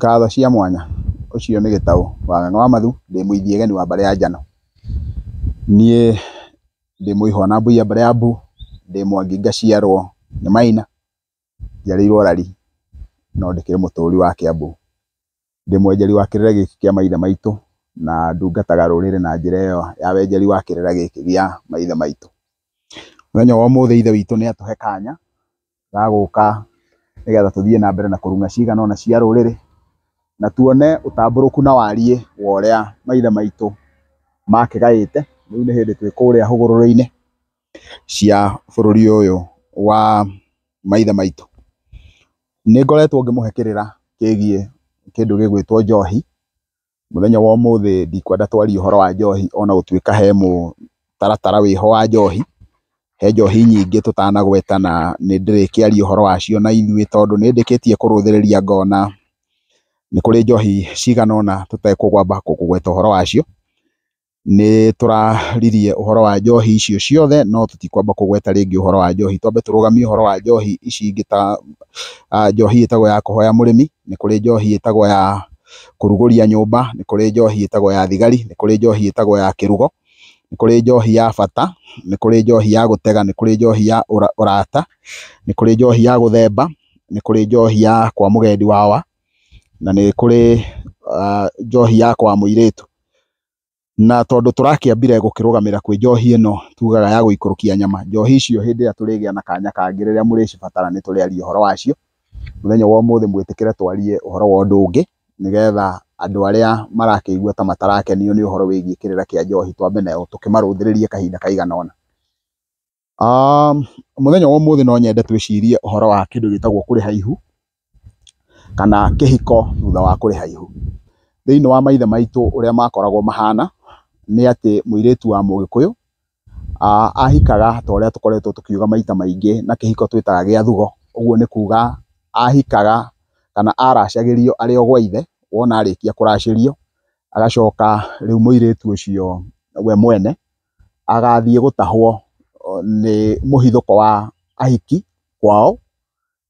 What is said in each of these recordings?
Ngatho cia mwanya. Ucio nĩ Gĩtaũ wa Ng'ang'a wa Mathu, ndĩ mũithia geni wa Mbare ya Njano. Niĩ ndĩ mũihwo na mbũiya Mbare ya Mbu, ndĩ Mwangi ngaciarwo nĩ Maina, njiarĩirwo Rari, no ndĩkĩrĩ mũtũũri wa Kĩambu. Ndĩ mwenjeri wa kĩrĩra gĩkĩ kĩa maithe maitũ, na ndungataga rũrĩrĩ na njĩra ĩyo ya wenjeri wa kĩrĩra gĩkĩ gĩa maithe maitũ. Mũthenya wa ũmũthĩ ithe witũ nĩ atũhe kanya ga gũka nĩgetha tũthiĩ na mbere na kũrung'a cigana ũna cia rũrĩrĩ, na tuone ũtambũrũku na wariĩ wa ũrĩa maithe maitũ makĩgaĩte. Rĩu nĩ hĩndĩ twĩ kũrĩa hũgũrũrũ-inĩ cia bũrũri ũyũ wa maithe maitũ. Nĩ ngoretwo ngĩmũhe kĩrĩra kĩgiĩ kĩndũ gĩgwĩtwo njohi. Mũthenya wa ũmũthĩ ndikwenda twarie ũhoro wa njohi, ona gũtuĩka he mũtaratara wĩho wa njohi. He njohi nyingĩ tũtanagweta na nĩ ndĩrĩkĩaria ũhoro wacio na ithuĩ, tondũ nĩ ndĩkĩtie kũrũthĩrĩria ngona nĩ kũrĩ njohi cigana ũna tũtekũgwamba kũgweta ũhoro wacio. Nĩ tũraririe ũhoro wa njohi icio ciothe, no tũtikwamba kũgweta rĩngĩ ũhoro wa njohi. Twambe tũrũgamie ũhoro wa njohi ici ingĩ ta njohi ĩtagwo ya kũhoya mũrĩmi, nĩ kũrĩ njohi ĩtagwo ya kũrugũria nyũmba, nĩ kũrĩ njohi ĩtagwo ya thigari, nĩ kũrĩ njohi ĩtagwo ya kĩrugo, nĩ kũrĩ njohi ya bata, nĩ kũrĩ njohi ya gũtega, nĩ kũrĩ njohi ya ũrata, nĩ kũrĩ njohi ya gũthemba, nĩ kũrĩ njohi ya kwa mũgendi wawa, na nĩ kũrĩ njohi ya kwa mũirĩtu. Na tondũ tũrakĩambire gũkĩrũgamĩra kwĩ njohi ĩno tugaga ya gũikũrũkia nyama, njohi icio hĩndĩ ĩrĩa tũrĩgĩa na kanya kangĩ rĩrĩa mũrĩcibatara nĩ tũrĩaria ũhoro wacio. Mũthenya wa ũmũthĩ mwĩtĩkĩre twarie ũhoro wa ũndũ ũngĩ, nĩgetha andũ arĩa marakĩigua ta matarakenio nĩ ũhoro wĩgiĩ kĩrĩra kĩa njohi twambe nayo tũkĩmarũthĩrĩrie kahinda kaigana ũna. Mũthenya wa ũmũthĩ no nyende twĩcirie ũhoro wa kĩndũ gĩtagwo kũrĩha ihu, kana kĩhiko thutha wa kũrĩha ihu. Thĩinĩ wa maithe maitũ ũrĩa makoragwo mahana nĩ atĩ mũirĩtu wa Mũgĩkũyũ ahikaga ta ũrĩa tũkoretwo tũkiuga maita maingĩ na kĩhiko twĩtaga gĩa thugo. Ũguo nĩ kuga ahikaga kana aracagĩrio arĩ o gwa ithe, wona arĩkia kũracĩrio agacoka rĩu mũirĩtu ũcio we mwene agathiĩ gũtahwo nĩ mũhithũko wa ahiki kwao.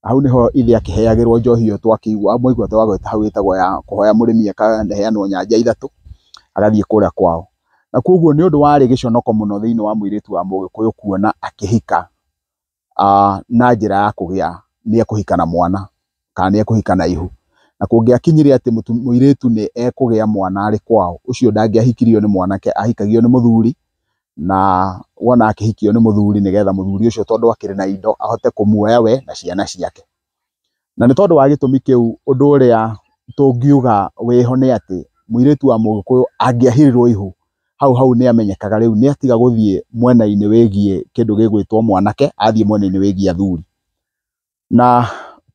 Hau nĩho ithe akĩheagĩrwo njohi ĩyo twakĩigua mũigua twagweta hau ĩtagwo ya kũhoya mũrĩmi, akaheanwo nyanja ithatũ agathiĩ kũrĩa kwao. Na koguo nĩ ũndũ warĩ gĩconoko mũno thĩinĩ wa mũirĩtu wa Mũgĩkũyũ kuona akĩhika na njĩra ya kũgĩa nĩ ekũhika na mwana kana nĩ ekũhika na ihu. Na kũngĩakinyire atĩ mũirĩtu nĩ ekũgĩa mwana arĩ kwao, ũcio ndangĩahikirio nĩ mwanake, ahikagio nĩ mũthuri, na wona akĩhikio nĩ mũthuri nĩgetha mũthuri ũcio tondũ akĩrĩ na indo ahote kũmuoya we na ciana ciake. Na nĩ tondũ wa gĩtũmi kĩu, ũndũ ũrĩa tũngiuga wĩho nĩ atĩ mũirĩtu wa Mũgĩkũyũ angĩahirirwo ihu, hau nĩ amenyekaga rĩu nĩ atiga gũthiĩ mwena-inĩ wĩgiĩ kĩndũ gĩgwĩtwo mwanake, athiĩ mwena-inĩ wĩgiĩ athuri. Na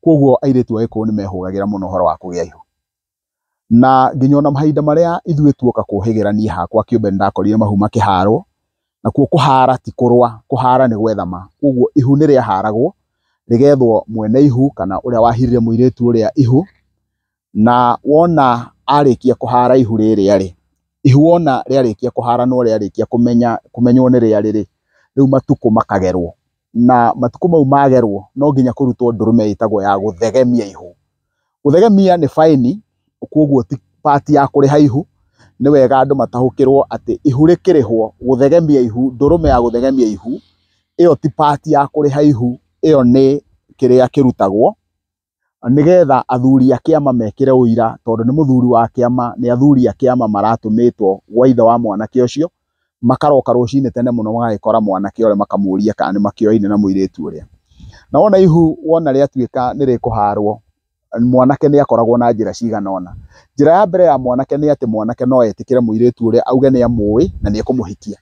koguo airĩtu a Gĩkũyũ nĩ mehũgagĩra mũno ũhoro wa kũgĩa ihu. Na nginya ona mahinda marĩa ithuĩ tuoka kũhĩgĩra, niĩ hakwa kĩũmbe nĩndakorire mahu makĩharwo. Nakuo kũhara ti kũrũa, kũhara nĩ gwetha ma. Koguo ihu nĩ rĩaharagwo rĩgethwo mwene ihu kana ũrĩa wahirire mũirĩtu ũrĩa ihu, na wona arĩkia kũhara ihu rĩrĩa ihu wona rĩarĩkia kũhara no rĩarĩkia kũmenywo nĩ rĩarĩ rĩu matukũ makagerwo, na matukũ mau magerwo no nginya kũrutwo ndũrũme ĩtagwo ya gũthegemia ihu. Gũthegemia nĩ baini, koguo ti part ya kũrĩha ihu. Nĩ wega andũ matahũkĩrwo atĩ ihu rĩkĩrĩhwo, gũthegemia ihu, ndũrũme ya gũthegemia ihu ĩyo ti part ya kũrĩha ihu, ĩyo nĩ kĩrĩa kĩrutagwo nĩgetha athuri a kĩama mekĩre ũira, tondũ nĩ mũthuri wa kĩama, nĩ athuri a kĩama maratũmĩtwo gwa ithe wa mwanake ũcio, makaroka rũcinĩ tene mũno magagĩkora mwanake ũrĩa makamũria kana nĩ makĩoyaine na mũirĩtu ũrĩa. Na wona ihu wona rĩatuĩka nĩ rĩkũharwo, mwanake nĩ akoragwo na njĩra cigana ũna. Njĩra ya mbere ya mwanake nĩ atĩ mwanake no etĩkĩre mũirĩtu ũrĩa auge nĩ amũĩ na nĩ ekũmũhikia.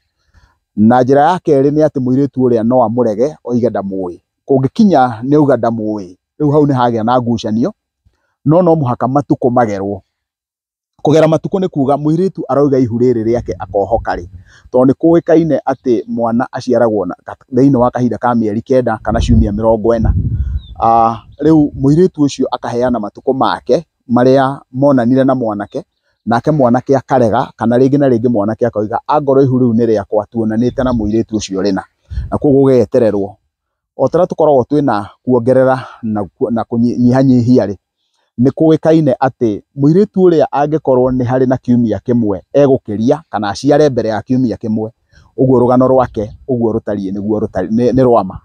Na njĩra ya kerĩ nĩ atĩ mũirĩtu ũrĩa no amũrege oige ndamũĩ. Kũngĩkinya nĩ auga ndamũĩ, rĩu hau nĩ hagĩa na ngucanio, no mũhaka matukũ magerwo. Kũgera matukũ nĩ kuga mũirĩtu arauga ihu rĩrĩ rĩake akohoka rĩ, tondũ nĩ kũĩkaine atĩ mwana aciaragwo thĩinĩ wa kahinda ka mĩeri 9 kana ciumia 40. Rĩu mũirĩtu ũcio akaheana matukũ make marĩa monanire na mwanake, nake mwanake akarega, kana rĩngĩ na rĩngĩ mwanake akoiga angorwo ihu rĩu nĩ rĩakwa tuonanĩte na mũirĩtu ũcio rĩna, na koguo gũgetererwo. O ta ũrĩa tũkoragwo twĩna kuongerera na kũnyihanyihia rĩ, nĩ kũĩkaine atĩ mũirĩtu ũrĩa angĩkorwo nĩ harĩ na kiumia kĩmwe egũkĩria kana aciare mbere ya kiumia kĩmwe, ũguo rũgano rwake ũguo rũtariĩ nĩ rwama,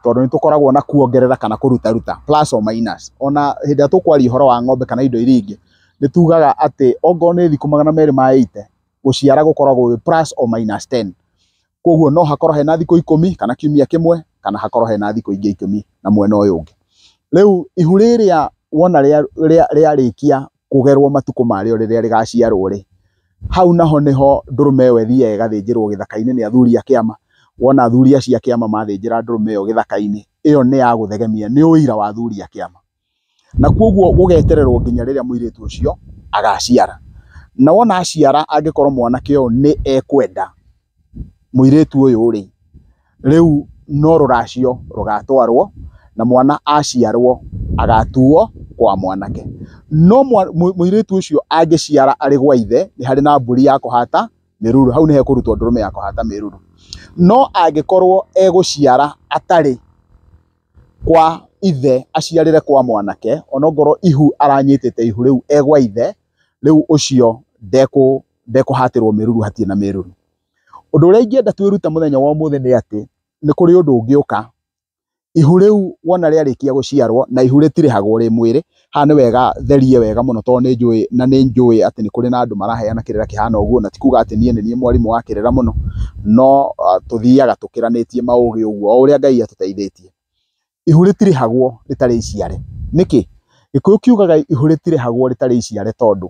tondũ nĩ tũkoragwo na kuongerera kana kũrutaruta plus or minus. Ona hĩndĩ ĩrĩa tũkwaria ũhoro wa ng'ombe kana indo iria ingĩ nĩ tugaga atĩ ongorwo nĩ thikũ 280 gũciara gũkoragwo gwĩ plus or minus 10. Koguo no hakorwo hena thikũ 10 kana kiumia kĩmwe, kana hakorwo hena thikũ ingĩ 10 na mwena ũyũ ũngĩ. Rĩu ihu rĩrĩa wona rĩarĩkia kũgerwo matukũ marĩo rĩrĩa rĩgaciarwo rĩ, hau naho nĩho ndũrũme ĩyo ĩthiaga ĩgathĩnjĩrwo gĩthaka-inĩ nĩ athuri a kĩama. Wona athuri acio a kĩama mathĩnjĩra ndũrũme ĩyo gĩthaka-inĩ, ĩyo nĩ ya gũthegemia, nĩ ũira wa athuri a kĩama, na koguo gũgetererwo nginya rĩrĩa mũirĩtu ũcio agaciara. Na wona aciara, angĩkorwo mwanake ũyũ nĩ ekwenda mũirĩtu ũyũ rĩ, rĩu no rũracio rũgatwarwo na mwana aciarwo agatuo kwa mwanake. No mũirĩtu ũcio angĩciara arĩ gwa ithe, nĩ harĩ na mbũri ya kũhata mĩruru, hau nĩ hekũrutwo ndũrũme ya kũhata mĩruru. No angĩkorwo egũciara atarĩ kwa ithe, aciarĩre kwa mwanake, onokorwo ihu aranyitĩte ihu rĩu egwa ithe, rĩu ũcio ndekũhatĩrwo mĩruru hatirĩ na mĩruru. Ũndũ ũrĩa ingĩenda twĩrute mũthenya wa ũmũthĩ nĩ atĩ nĩ kũrĩ ũndũ ũngĩũka. Ihu rĩu wona rĩarĩkia gũciarwo, na ihu rĩtirĩhagwo rĩ mwĩrĩ, haha nĩ wega therie wega mũno, tondũ nĩ njũĩ atĩ nĩ kũrĩ na andũ maraheana kĩrĩra kĩhana ũguo, na ti kuga atĩ niĩ nĩ niĩ mwarimũ wa kĩrĩra mũno, no tũthiaga tũkĩranĩtie maũgĩ ũguo o ũrĩa Ngai atũteithĩtie. Ihu rĩtirĩhagwo rĩtarĩ iciare. Nĩkĩ? Gĩkũyũ kiugaga ihu rĩtirĩhagwo rĩtarĩ iciare, tondũ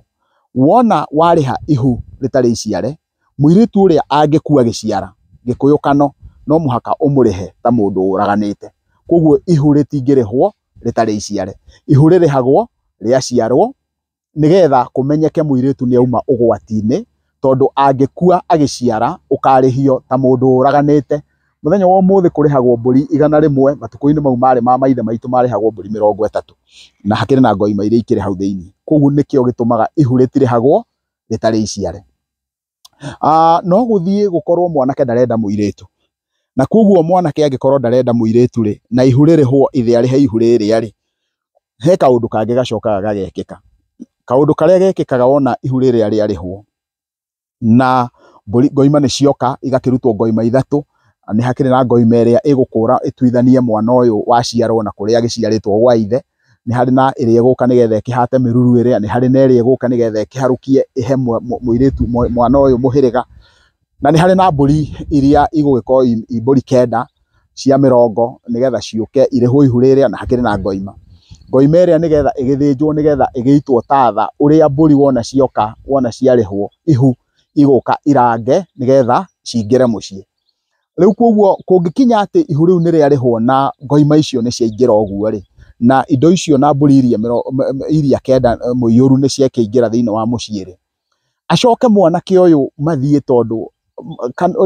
wona warĩha ihu rĩtarĩ iciare, mũirĩtu ũrĩa angĩkua gĩciara, Gĩkũyũ kano no mũhaka ũmũrĩhe ta mũndũ ũraganĩte. Koguo ihu rĩtingĩrĩhwo rĩtarĩ iciare. Ihu rĩrĩhagwo rĩaciarwo, nĩgetha kũmenyeke mũirĩtu nĩ auma ũgwati-inĩ, tondũ angĩkua agĩciara ũkarĩhio ta mũndũ ũraganĩte. Mũthenya wa ũmũthĩ kũrĩhagwo mbũri 100, matukũ-inĩ mau marĩ ma maithe maitũ marĩhagwo mbũri 30, na hakĩrĩ na ngoima iria ikĩrĩ hau thĩinĩ. Koguo nĩkĩo gĩtũmaga ihu rĩtirĩhagwo rĩtarĩ iciare. No gũthiĩ gũkorwo mwanake ndarenda mũirĩtu, na koguo mwanake angĩkorwo ndarenda mũirĩtu rĩ, na ihu rĩrĩhwo ithe arĩhe ihu rĩrĩa rĩ, he kaũndũ kangĩ gacokaga gagekĩka. Kaũndũ karĩa gekĩkaga wona ihu rĩrĩa rĩarĩhwo na ngoima nĩ cioka igakĩrutwo ngoima 3, nĩ hakĩrĩ na ngoima ĩrĩa ĩgũkũra ĩtuithanie mwana ũyũ waciarwo na kũrĩa agĩciarĩtwo gwa ithe, nĩ harĩ na ĩrĩa ĩgũka nĩgetha ĩkĩhate mĩruru ĩrĩa, nĩ harĩ na ĩrĩa ĩgũka nĩgetha ĩkĩharũkie ĩhe mũirĩtu mwana ũyũ mũhĩrĩga, na nĩ harĩ na mbũri iria igũgĩkorwo mbũri 9 cia 100 nĩgetha ciũke irĩhwo ihu rĩrĩa, na hakĩrĩ na ngoima ĩrĩa nĩgetha ĩgĩthĩnjwo nĩgetha ĩgĩitwo tatha, ũrĩa mbũri wona cioka, wona ciarĩhwo ihu igũka irange nĩgetha cingĩre mũciĩ. Rĩu koguo kũngĩkinya atĩ ihu rĩu nĩ rĩarĩhwo na ngoima icio nĩ ciaingĩra ũguo rĩ, na indo icio na mbũri iria 9 mũiyũru nĩ ciakĩingĩra thĩinĩ wa mũciĩ rĩ, acoke mwanake ũyũ mathiĩ, tondũ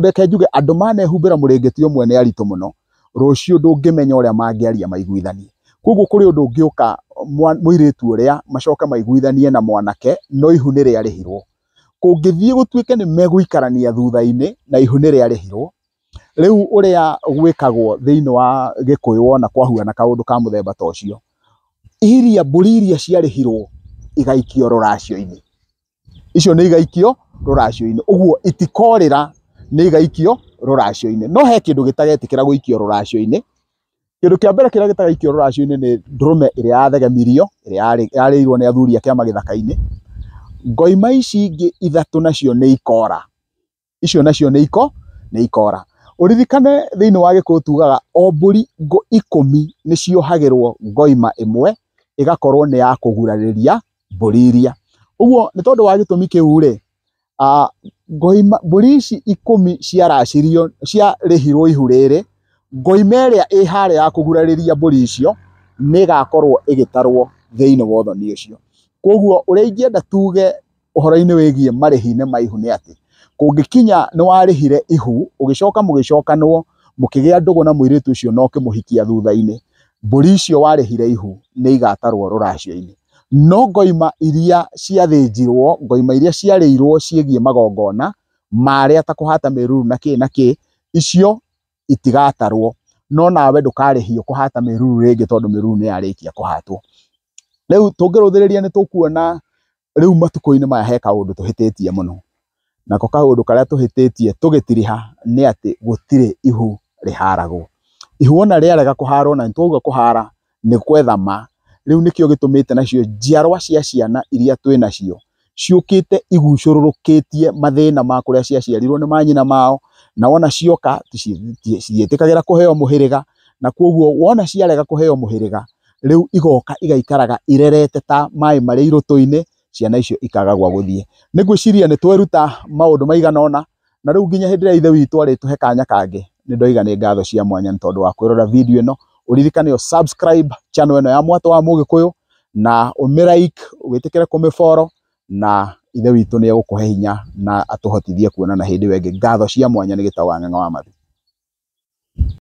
reke njuge andũ manehumbĩra mũrĩngĩti ũmwe nĩ aritũ mũno, rũciũ ndũngĩmenya ũrĩa mangĩaria maiguithanie. Koguo kũrĩ ũndũ ũngĩũka mũirĩtu ũrĩa macoke maiguithanie na mwanake, no ihu nĩ rĩarĩhirwo. Kũngĩthiĩ gũtuĩke nĩ megũikarania thutha-inĩ na ihu nĩ rĩarĩhirwo, rĩu ũrĩa gwĩkagwo thĩinĩ wa Gĩkũyũ wona kwahuana kaũndũ ka mũthemba ta ũcio, mbũri iria ciarĩhirwo igaikio rũracio-inĩ. Icio nĩ igaikio rũracio-inĩ, ũguo itikorĩra, nĩ igaikio rũracio-inĩ. No he kĩndũ gĩtagetĩkĩra gũikio rũracio-inĩ. Kĩndũ kĩa mbere kĩrĩa gĩtagaikio rũracio-inĩ nĩ ndũrũme ĩrĩa yathegemirio, ĩrĩa yarĩirwo nĩ athuri a kĩama gĩthaka-inĩ. Ngoima ici ingĩ 3 nacio nĩ ikora. Icio nacio nĩ ikora. Ũririkane thĩinĩ wa Gĩkũyũ tugaga o mbũri 10 nĩ ciohagĩrwo ngoima ĩmwe, ĩgakorwo nĩ ya kũgurarĩria mbũri iria. Ũguo nĩ tondũ wa gĩtũmi kĩu rĩ, mbũri ici 10 ciarĩhirwo ihu rĩrĩ, ngoima ĩrĩa ĩ harĩa ya kũgurarĩria mbũri icio nĩ ĩgakorwo ĩgĩtarwo thĩinĩ wa ũthoni ũcio. Koguo ũrĩa ingĩenda tuge ũhoro-inĩ wĩgiĩ marĩhi-inĩ ma ihu nĩ atĩ, kũngĩkinya nĩ warĩhire ihu, ũgĩcoka mũgĩcokanwo mũkĩgĩa ndũgũ na mũirĩtu ũcio na ũkĩmũhikia thutha-inĩ, mbũri icio warĩhire ihu nĩ igatarwo rũracio-inĩ. No ngoima iria ciathĩnjirwo, ngoima iria ciarĩirwo ciĩgiĩ magongona marĩa ta kũhata mĩruru na kĩ, icio itigatarwo, no nawe ndũkarĩhio kũhata mĩruru rĩngĩ, tondũ mĩruru nĩ yarĩkia kũhatwo. Riu tungiruthiria ni tukuona riu matuko-ini maya he kaundu tuhititie muno, nako kaundu karia tuhititie tugitiriha ni ati gutire ihu riharagwo. Ihu ona riarega kuharwo na nitwauga kuhara ni gwetha ma, riu nikio gitumite nacio njiarwa cia ciana iria twi nacio ciukite igucururukitie mathina ma kuria ciaciarirwo ni manyina mao, na wona cioka cietikagira kuheo muhiriga, na koguo wona ciarega kuheo muhiriga riu igoka igaikaraga irerete ta mai mari irutu-ini, ciana icio ikaga gwa guthie. Ningwiciria ni tweruta maundu maigana ona, na riu nginya hindi ria ithe witu arituhe kanya kangi ni ndoiga ni ngatho cia mwanya ni tondu wa kwirora video ino. Uririkane subscribe channel ino ya Mwatũ wa Mũgĩkũyũ na umilike, witikire kumifollow, na ithe witu ni egukuhe hinya na atuhotithie kuonana hindi ĩyo ĩngĩ. Ngatho cia mwanya ni Gĩtaũ wa Ng'ang'a wa Mathi.